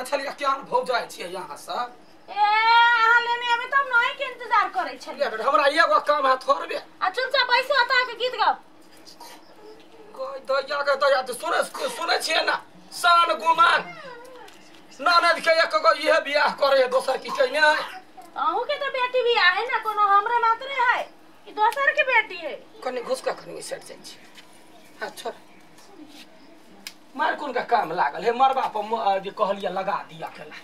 छलिए क्या भौ जाय छियै यहाँ से ए अहाँ लेने अबे तब नहीं के इंतजार करे छलिए हमरा एगो काम है थोड़बे आ चुपचाप बैसो आता के गीत गाओ कोई दया के दया तो सुने छियै ना सान गुमान ननद के एक गो ये बियाह करे है दोसर की कहीं नहीं अहू के तो बेटी भी है ना कोनो हमरे मात्र है कि दोसर के बेटी है कने घुस का कने सेट जाय छी हां छोड़ मार कोन का काम लागल है मरबा पर जे कहलिए लगा दिया केला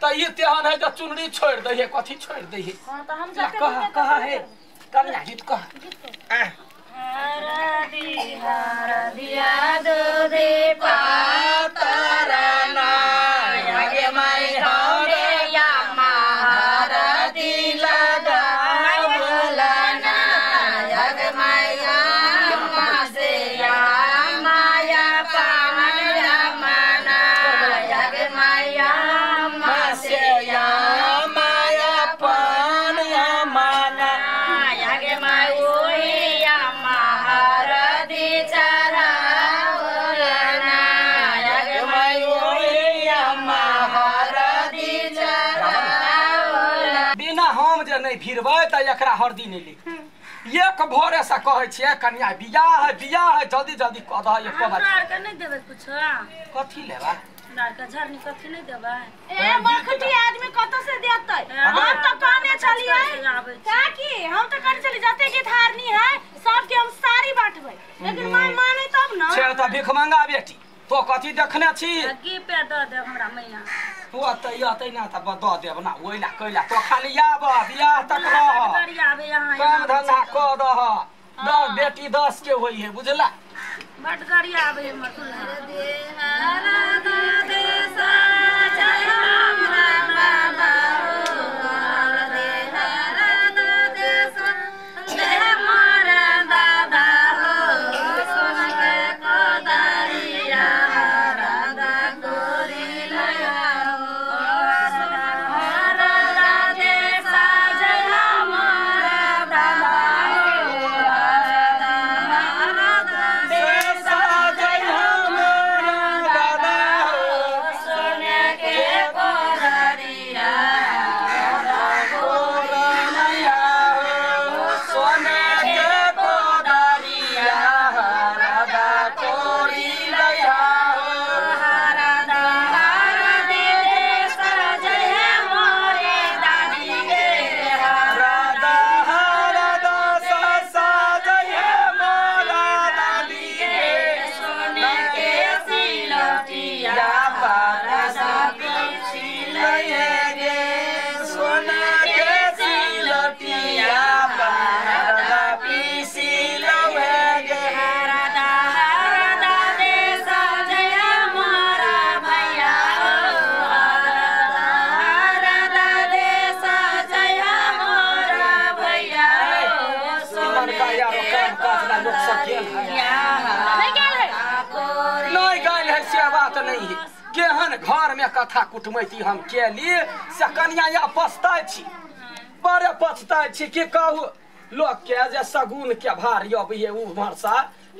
त ये तेहन है जो चुनरी छोड़ दे है कथी छोड़ दे है हां तो हम कहा है कन्या गीत कह दिया दो दे पातरना आगे मैं होरे या महारती लगा बोलना आगे मैं अम्मा से या माया पावन रमना आगे मैं अम्मा से या माया पावन रमना आगे मैं वही या महारती चरा बोलना आगे मैं वही या महारती चरा बोलना बिना हम जे नहीं फिरबै त एकरा हरदी नहीं ले एक भोरे से कहै छियै कन्या बियाह है जल्दी जल्दी कह दह एक बार हमरा के नहीं देबे कुछ कथी लेबा डार का झरनी कथी नहीं देबे ए बखटी आदमी कत से देतै हम तो कहने चलिए का की हम तो कहने चली जाते के धारनी है सबके हम सारी बांटबै लेकिन मैं माने तब ना छे त भिख मंगा बेटी तो कथी देखने छी की पे द दे हमरा मैया तू अतै ना त द देब ना ओइला कैला तो खाली आब बियाह तक रह आबे यहाँ काम धंधा क दह 10 बेटी 10 के होई है बुझला बट गाड़ी आबे मत दे हरा दे सा जय हमरा बाबा हो दे हरा दे सा जय हमरा दादा हो सोना के कोदारिया राधा गोरी लगाओ हरा दे सा जय हमरा दादा नहीं है केहन घर में कथा कुटमैती हम केली से कन्या या पछताय छी बड़े पछताय छी कि कहू लोग के जे सगुन के भार अबैये उम्हर सा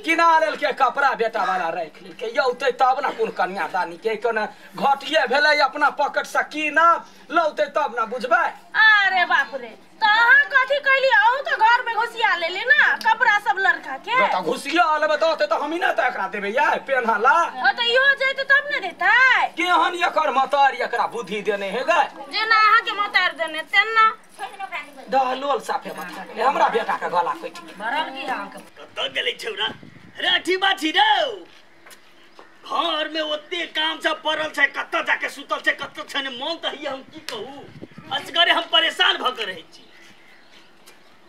किना लेल के कपड़ा बेटा वाला राख लेल के यौते तब ना कोन कन्या दानी के कोन घटिए भेलै अपना पॉकेट से कीना लौते तब ना बुझबै अरे बाप रे तो अहाँ कथी कहली अहू तो घर में घुसिया लेली ना कपड़ा सब लड़का के बेटा घुसिया लेबे दते त हम ही ना त एकरा देबे यार पेनहाला तो इहो जैते तब ने देतै केहन एकर मतार एकरा बुद्धि देने हे गे जेना अहाँ के मतार देने तेना दहलोल साफे बता हमरा बेटा के गला कटि भरल की अहाँ के कत गेलै छौरा राठी बाठी रौ घर में ओते काम सब पड़ल छै कत जाके सुतल छै कत छै ने मन त हम की कहू असगरे हम परेशान भ के रहै छी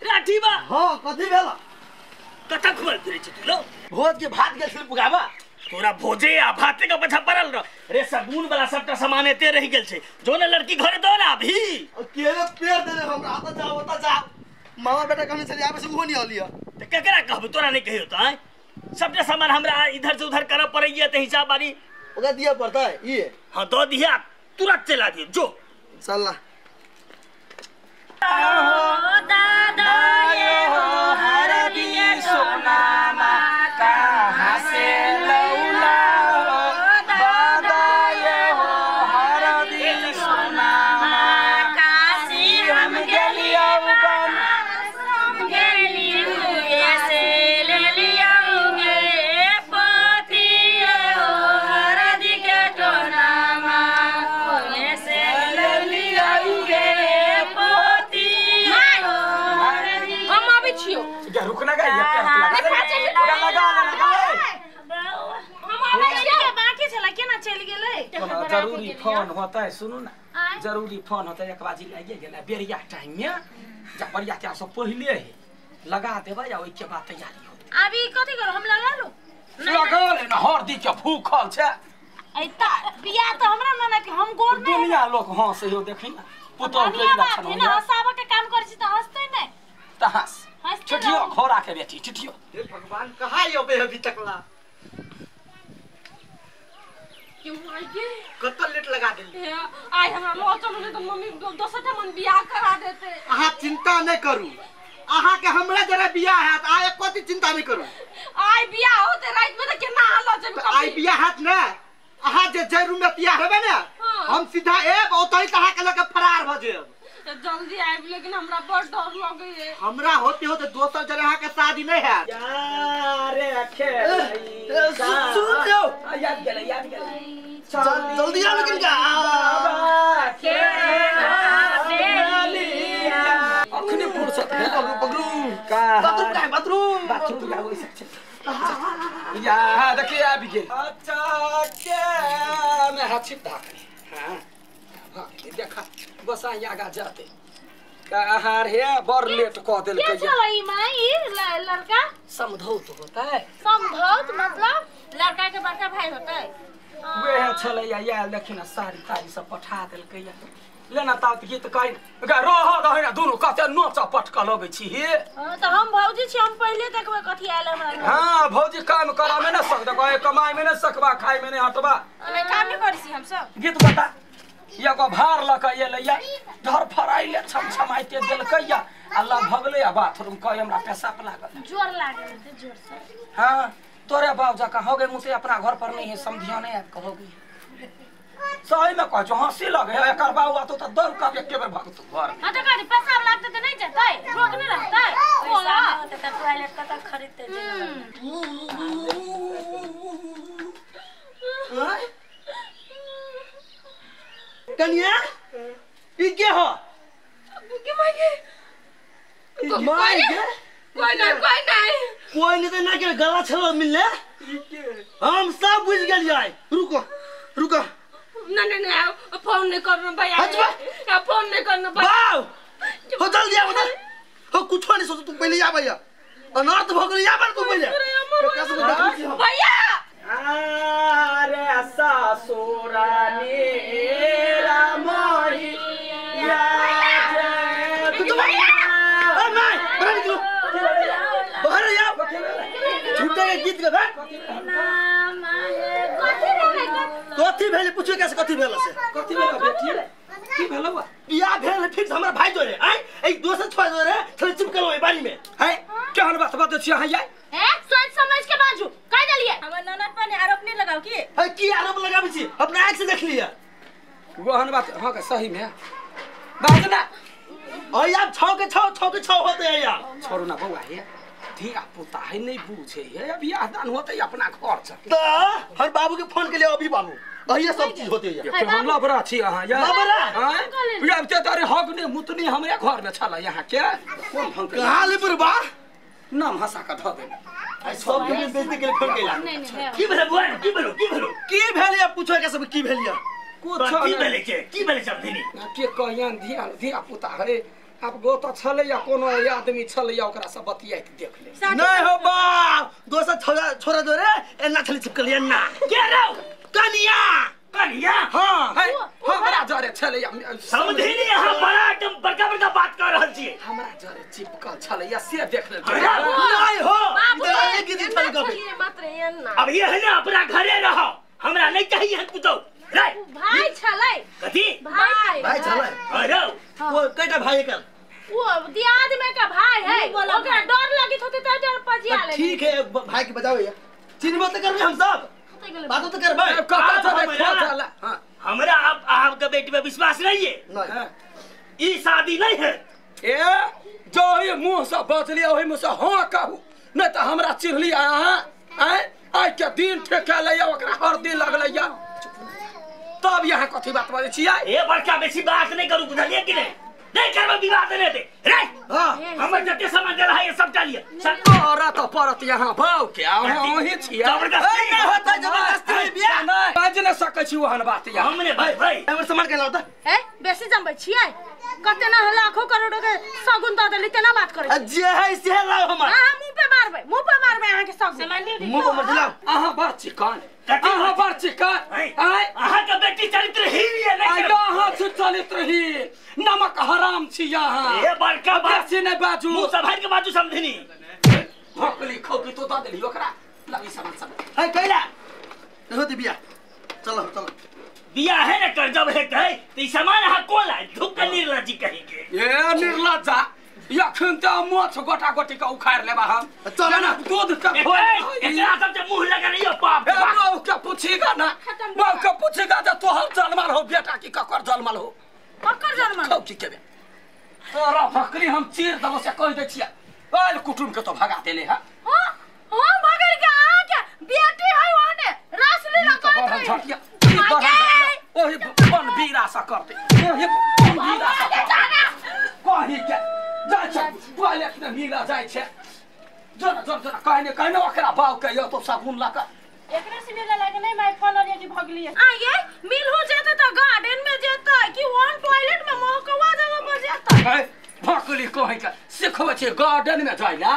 राठी बा हां कथि भेला कत घुमल फिरै छी तू लो भोज के भात गेल छल पुगावा तोरा भोजे आ भाते के पछा पड़ल रह रे सगुन वाला सबटा सामान एते रह गेल छै जो ने लड़की घरे दो ना अभी केले पेड़ देने हमरा त जाओ त जा मामा बेटा कहने चली आबे से उहो नहीं हलिया त केकरा कहबो तोरा नहीं कहियो त सबटा सामान हमरा इधर से उधर करब पड़ैया त हिसाब बारी ओका दिया पड़ता है ये हां दो दिया तुरंत चला दियो जो चल हो दादा ये हो हरदी सोना मा कहां से लौला हो दादा ये हो हर जरूरी फोन होता है, सुनू ना जरूरी फोन होता है। एक बाजी लगे गेला बेरिया टाइम में जब बरिया त्या सब पहले ही लगा देबे या ओइ के बाद तैयारी हो। अभी कथी करो हम लगा लो लगा ले ना हरदी के भूखल छे। ऐता बिया तो हमरा माने कि हम गोर में दुनिया लोग हंसे हो देखी ना पुतौल के लक्षण हो ना हंसाबे के काम करै छी त हंसतै नै त हंस चिठियो घोड़ा के बेटी चिठियो। हे भगवान कहाँ यो बे अभी तकला क्यों आई के कतल लेट लगा देली। आई हमरा लो चलो तो मम्मी दोसर मन बियाह करा देते। अहाँ चिंता नहीं करू, अहाँ के हमरा जरा बियाह हैत आय कथि चिंता नहीं करू। आई बियाह होते रात में त केना हाल जब आई बियाह हैत ना अहाँ जे जरूर में बियाह हेबे ना हम सीधा एब ओतै कहा के लगे फरार भ जेब। जल्दी आइब लेकिन हमरा बड़ डर लगे है। हमरा होते होते दोसर जगह अहाँ के शादी नहीं हैत। यार अखे सुन लो याद गेले जल्दी आ लेकिन का के अखने फुर्सत है पगलू का बाथरूम या वही सब या देखिए आ भी गेल। अच्छा के मैं हाथ छिप ढाकनी हां देखा बसा आगा जाते का आहार है बड़ लेट क देल के चलई माई लड़का समझौत होता है। समझौत मतलब लड़का के बड़का भाई होता है। वे छले या लेकिन सारी तारी सब पठा देल के लेना तात गीत कहि रह रह ना दोनों कते नोच पटक लगे छी। हां त हम भौजी छी हम पहले देखबे कथि आइल हमरा। हां भौजी काम करा में न सकदा कहे कमाई में न सकबा खाई में न हटबा हमें काम नहीं करी छी हम सब। गीत बता या को भार लक ये लैया धर फराइले छम छमाइते देल कहिया अल्लाह भगले आ बाथरूम कहे हमरा पेशाब लागल जोर लागल है जोर से। हां तोरे बाप जका हो गए मुते अपना घर पर नहीं है समझियो नहीं आप कहोगी सही में कह जो हंसी लगे एकर बाबू तो दौड़ के एक बेर भगत घर। हां त कथि पेशाब लागते त नहीं जतै रोक नहीं रहतै बोला त टॉयलेट का खरीदते कन्या ई के हो के मांगे मांगे कोई नहीं तो ना के गला छलो मिलले हम सब बुझ गेलियै। रुको रुको नहीं फोन नहीं करना भैया हटवा फोन नहीं करना बाऊ हो जल्दी आ बता हो कुछ नहीं सोच तू पहले आ भैया अनर्थ भ गेल या तू पहले कैसे बता भैया अरे ससुरानी रामोही या तू भैया ओ नहीं बाहर निकलो बाहर या झूठे के गीत गा कथि भेले पूछो कैसे कथि भेल से कथि भेल बेटी की भेल बा बियाह भेल फिक्स हमरा भाई जोरे आइ एक दोसर छोड़ जोरे थोड़ी चिपकल ओइ बारी में है केहन बात बात छी अहाँ याय ए सोच समझ के बाजू कह देलिए हमर ननद पर आरोप नहीं लगाओ की है की आरोप लगाबै छी अपना आंख से देख लिया गोहन बात हां के सही में बात ना और यार 6 के 6 होते हैं यार छोड़ू ना बउआ हे धिया पुता है नहीं पूछे है अब बियाह दान होते अपना घर से तो हर बाबू के फोन के लिए अभी बाबू ये सब चीज होते हैं के हम लबरा छी अहाँ या लबरा? हां अब ते तारे हक ने मुतनी हमरे घर में छला यहां के कोन भंग कहां ले पर बा नाम हंसा का ध दे आई सब के बेइज्जती के लिए फोन केला नहीं की भेले बुआ की भेलो की भेल या पूछो के सब की भेल या कुछ की भेले सब दिनी के कहियन धिया पुता है अब गो तो छले या कोनो आदमी छले या ओकरा सब बतियाइत देख ले नहीं हो बा दोसर छोरा जोरे एना छली चिपकल या ना के रहो कनिया हां है हमरा जरे छले या समझिनी यहां बड़ा एकदम बड़का बात कर रहल छी हमरा जरे चिपकल छले या से देख ले नहीं हो एक ही दिन गबे मात्र ये ना अब ये है ना अपना घरे रहो हमरा नहीं चाहिए है कुछ रे भाई छलै कथी भाई चले अरे वो कटा भाई का वो दियाद में का भाई है ओकरा डर लगित होते त डर पजिया ले ठीक है भाई के बजाओ या चिन्ह तो करबे हम सब बात तो करबे कथा चले खोला हां हमरा आपका बेटी पे विश्वास नहीं है नहीं ई शादी नहीं है ए जो ही मुंह से बचली ओही मुंह से हां कहू नहीं तो हमरा चिरली अहाँ आई के दिन ठेका लैया ओकरा हर दिन लगलैया तब यहाँ कथी बात बाजै छियै ए बड़का बेसी बात नहीं करू बुझलिए कि नहीं नहीं करबे विवाह देने दे रे हां हमर जते सामान देला है ये सब डालिए सब तोरा तो परत यहाँ भाव के वही छिया जबरदस्ती नहीं होता जबरदस्ती में बियाह नहीं बाज न सकै छी ओहन बात यहाँ हमने भाई हमर सामान के लाउता ए बेसी जमबै छियै कते ना लाखों करोड़ों के सगुन द देली तेना बात करे जे है से लाओ हमर हां मुंह पे मारबै अहाँ के सगुन मुंह पर दिलाओ अहाँ बड़ चिकन अहाँ बड़ चिकन आय अहाँ के बेटी चरित्रहीन है नहीं अहाँ से चरित्रहीन नमक हराम छी यहाँ ये बड़का बात बेसी नहीं बाजू मुंह सभार के बाजू समझनी भोकली खोकली तो द देली ओकरा लगी सामान सब है कैला होती बियाह चलो चलो बिया है ना कर जब है कहे तो ई सामान अहाँ कोन लाए धुक के निर्लज्जी कहेंगे ये निर्लज्जा यखन त मोछ गोटा गोटी के उखाड़ लेबा हम चल ना दूध के इतना सब मुंह लगा रही हो बाप बाबू के पूछेगा ना बाबू के पूछेगा जे तोहर जन्मल हो बेटा की ककर जन्मल हो ककर जन्मल खौ की केबे तोरा भकली हम चीर दबो से कह दे छिया ओल कुटुम के तो भगा देले है हां भगल के आ के बेटी है ओने रासली रखत है ओही बन बीरा सा करते ओही बन बीरा सा कहि के जाय छ टॉयलेट में मिला जाय छ जरा कहने ओकरा बाव के यो तो साबुन ला के एकरा से मिले लागे नहीं मैं फोन और ये भगली है आ ये मिल हो जेते तो गार्डन में जेते कि वन टॉयलेट में मोहकवा जगह पर जेते भकली कहि के सिखबै छै गार्डन में जाइला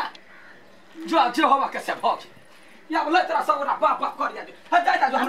जो होवा के से भक या बोले तेरा सब बाप बाप कर दे जाय